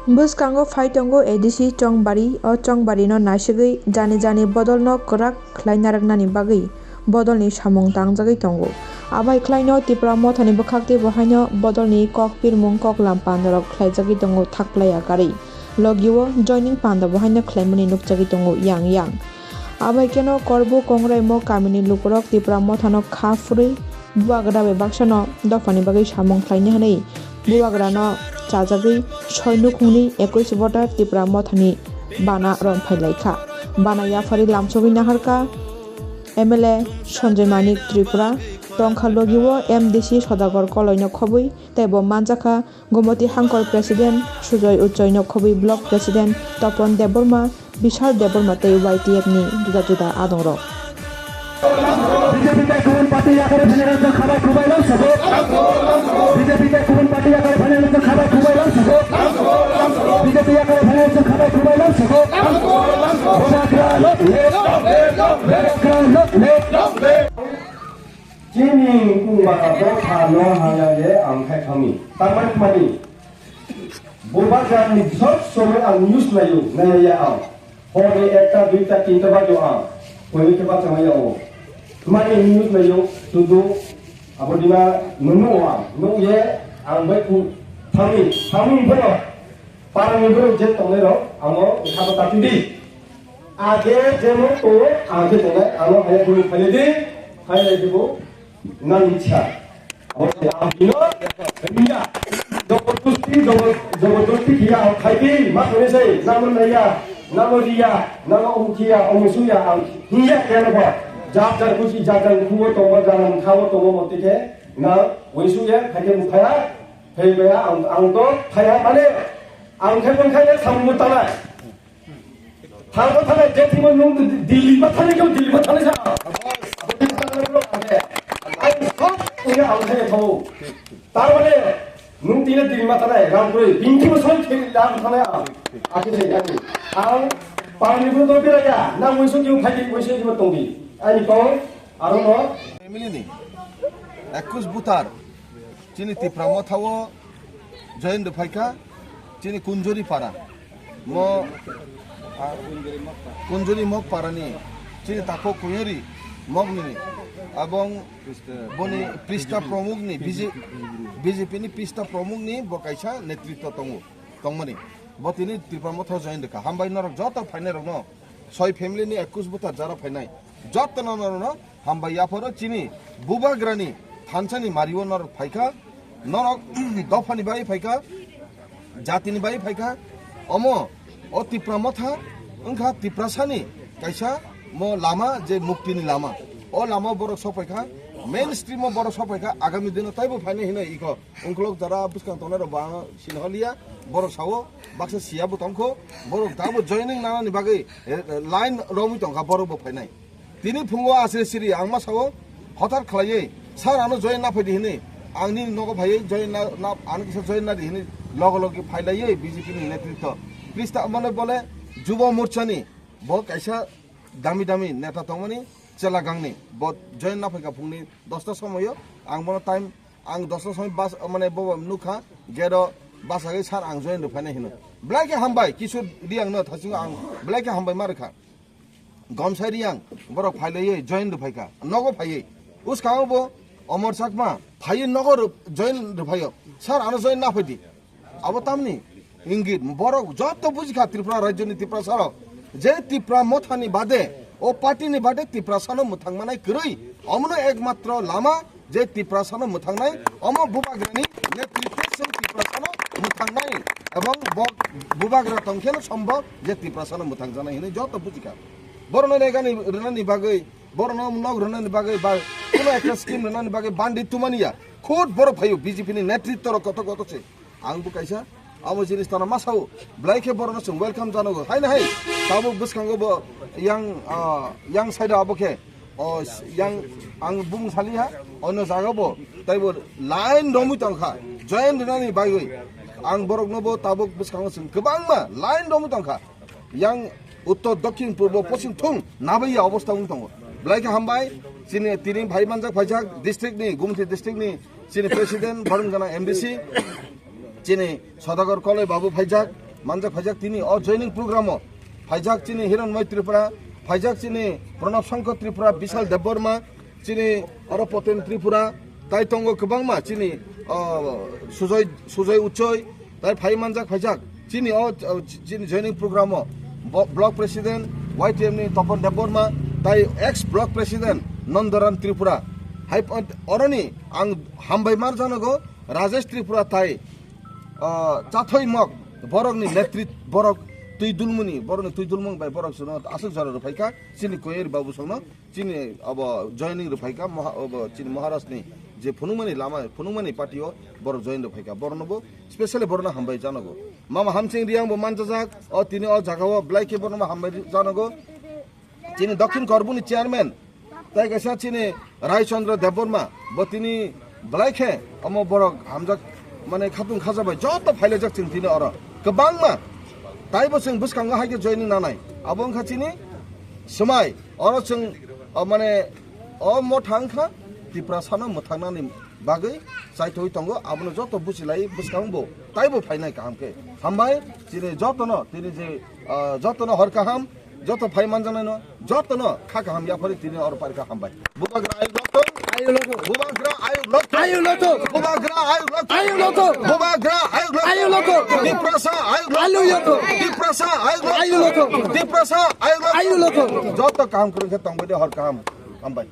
Buskango Faitongo ADC Chongbari o Chongbari no Nashigi Jani Bodol no Korak Klainaragnani Bagi Bodol ni Samung Tangjagi Tongo Abai Klaino Tipra Motani Bokakti Bohaino Bodol ni Kok Pirmung Kok Lampandorok Klaijagi Tongo Taklaya Gari Logiwo joining Panda Bohaino Klaimuni Nukjagi Tongo Yang Abai Keno Korbu Kongrai Mo Kamini Lukurok Tipra Motano Khafuri Buagrabe Bakshano Dofani Bagi Samung Klaini Hanei Buagrano Chajagi Shoinukuni 21 voter Tipra Mothani Bana Ron Phailaikha Bana Yafari Lamsogi Naharka MLA Sanjay Manik Tripura Tongkha Logiwo MDC Sodagor Koloino Khobui Tebo Manjaka Gomoti Hankor President Sujoy Uchoino Khobui Block President Topon Deborma Bishal Deborma Tei YTF ni juda adongrok BJP के कौन party आकर बने तो खबर खुबाई लो सको BJP के कौन party आकर बने तो खबर खुबाई लो सको बीजेपी आकर बने तो खबर खुबाई लो सको चीनी कुंभा तो खानो हांगे आंखे खामी तामन मनी बुबा जानी सब समय आं न्यूज़ लायो नया आं होने एकता दुईता तीनता बाजो आं कोई के बात समझ आओ तुम्हारे न्यूज़ में जो तुदो अब दिवा नुनु ये आंबे कु थामी बनो पारमी बनो जेट तंगे रो आंगो खाबा तातिदी आगे जेमो तो आगे तंगे आंगो हाय कुनि फलेदी हाय लेबो नानिचा और आंगिनो बिना जबरदस्ती किया खाइबी मा कोने से नामन नया नामरिया नामा उमकिया अमुसुया आं हिया केनबा जाब जार कुछ जाब जार कुओ तो मजान खाओ तो वो मत के ना वैसु ये खाके मुखाया हे गया आं तो खाया माने आं खे बन खाने सामु ताला थां तो थाने जेथि मन नु दिल्ली मा थाने के दिल्ली मा थाने सा आं सब उया आं खे खाओ तार माने नु तिने दिल्ली मा थाने रामपुर बिंकी म सय खे लाम थाने आके से आं पानिबो तो बेराया ना वैसु के खाइदि वैसु के तंगि आई कौन आरो नो फैमिली नि 21 बुतार चिनी तिप्रामो थावो जयन दफाइका चिनी कुंजोरी पारा मो कुंजोरी मग पारानि चिनी ताको कुयरी मगनि এবং বনি পৃষ্ঠা প্রমুখ নি বিজেপি নি পৃষ্ঠা প্রমুখ নি বকাইছা নেতৃত্ব তংমনি বতিনি ত্রিপ্রামো থাও জয়েন দেখা হামবাই নরক যত ফাইনাল ন 6 ফ্যামিলি নি 21 বুতার যারা ফাইনাই যত্ন নরন হামবাইয়া ফর চিনি বুবাগ্রানি থানসানি মারিও নর ফাইকা নরক দফানি বাই ফাইকা জাতিনি বাই ফাইকা অম ও তিপ্রামথা ওংখা তিপ্রাসানি কাইসা মো লামা যে মুক্তিনি লামা ও লামা বড় সফাইকা মেইন স্ট্রিম বড় সফাইকা আগামী দিন তাইবো ফাইনে হিনে ইকো ওংখলক যারা বুসকান তনার বা সিনহলিয়া বড় সাও বাক্সা সিয়াবো তংখো বড় দাবো জয়েনিং নানানি বাগৈ লাইন রমি তংখা বড়বো ফাইনাই তিনি ফুঙ্গো आश्रे सिरि आं मा सावो हठात खलायै सार आनो जयन ना फैदि हिनि आंनि नगो भायै जयन ना आनो किसा जयन ना दिहिनि लग लग फाइलायै बीजेपी नि नेतृत्व प्रिस्ता माने बोले जुब मोर्चानि ब काइसा दामी नेता तंगमनि चेला गांनि ब जयन ना फैका फुंनि 10 टा समय आं बनो टाइम आं 10 टा समय बास माने ब नुखा गेरो बासागै सार आं जयन फाइना हिनो ब्लाइके हामबाय किशोर दियां न थासिं आं ब्लाइके हामबाय मारखा गमसारियां बर फाइलयै जयन दफाइका नगो फाइयै उस कांगबो अमर साकमा फाइयै नगो जयन दफायो सर आनो जयन ना फैदि अब तामनि इंगित बर जत बुझिखा त्रिपुरा राज्यनि त्रिपुरा सर जे त्रिपुरा मथानि बादे ओ पार्टीनि बादे त्रिपुरा सानो मुथांमानाय गरै अमनो एकमात्र लामा जे त्रिपुरा सानो मुथांनाय अम बुबाग्रानि नेतृत्वजों त्रिपुरा सानो मुथांनाय एवं बुबाग्रा तंखेन सम्भव जे त्रिपुरा सानो मुथांजानाय हिनै जत बुझिखा बरनो नेगानि रनानि बागै बरनो नग रनानि बागै बा कोनो একটা स्कीम रनानि बागै बान्डि तुमानिया खोट बर फायो बीजेपी नि नेतृत्व कत से आं बुकाइसा आमो जिनिस तना मासाव ब्लाइके बरनो जों वेलकाम जानांगौ हाय ना हाय ताबो बुसखांगो yang साइड आबोके yang आं बुं सालिहा अनो जागाबो ताइबो लाइन दमु तंखा जयन रनानि बागै आं बरकनोबो ताबो बुसखांगो जों गोबांमा लाइन दमु तंखा yang उत्तर दक्षिण पूर्व पश्चिम थुं नाबैया अवस्था दङ ब्लाइके हामबाय चिनि तिनि भाइ मानजाक फाइजाक डिस्ट्रिक्ट नि गुमथि डिस्ट्रिक्ट नि चिनि प्रेसिडेन्ट भरुंगाना एमडीसी चिनि सदागर कले बाबु फाइजाक manjak phajak tini o joining program o phajak chini Hiranmay Tripura phajak chini Pranab Shankar Tripura Bishal Debbarma chini Arapoten Tripura tai tongo kwbangma chini Sujoy Uchoy tai phai manjak phajak chini o chini joining program o block president YTM ni Topon Debbarma tai ex block president Nandaran Tripura hai oroni ang hambai mar janago Rajesh Tripura tai chathoi mok borok ni netrit borok tuidulmuni borok ni tuidulmung bai borok suno asuk jara rupaika chini koyer babu sono chini abo joining rupaika chini Maharashtra ni je phunumani lama phunumani party o borok join rupaika bornobo specially borna hambai janago mama hamsing riang bo manjajak o tini o jagao blaike borna hambai janago chini Dakshin Korbuni chairman tai kaisa chini Rai Chandra Debbarma bo tini blaike amo borok hamjak মানে খাতুন খাজাবাই যত ফাইলে যাক চিং তিনি or গোবাংমা তাইবো जों বুসকাঙ্গা হাইকে joining নানাই আবং খাচিনি समाय or जों মানে অ ম থাংখা ত্রিপুরা সানো মথাংনানি বাগৈ সাইথই তঙ্গো আবনো যত বুসিলাই বুসকাংবো তাইবো ফাইনাই কাহামকে হামবাই চিনি যতন তিনি যে যতন হরকাহাম যত ফাই মানজানাই ন যতন খাকাহাম ইয়াফারি তিনি অর পারকা হামবাই বুবাগ্রা আয়ু লতো বুবাগ্রা আয়ু লতো বুবাগ্রা আয়ু লতো বুবাগ্রা আয়ু লতো ডিপ্রাসা আয়ু লতো যত কাম করে তঙ্গদে হর কাহাম হামবাই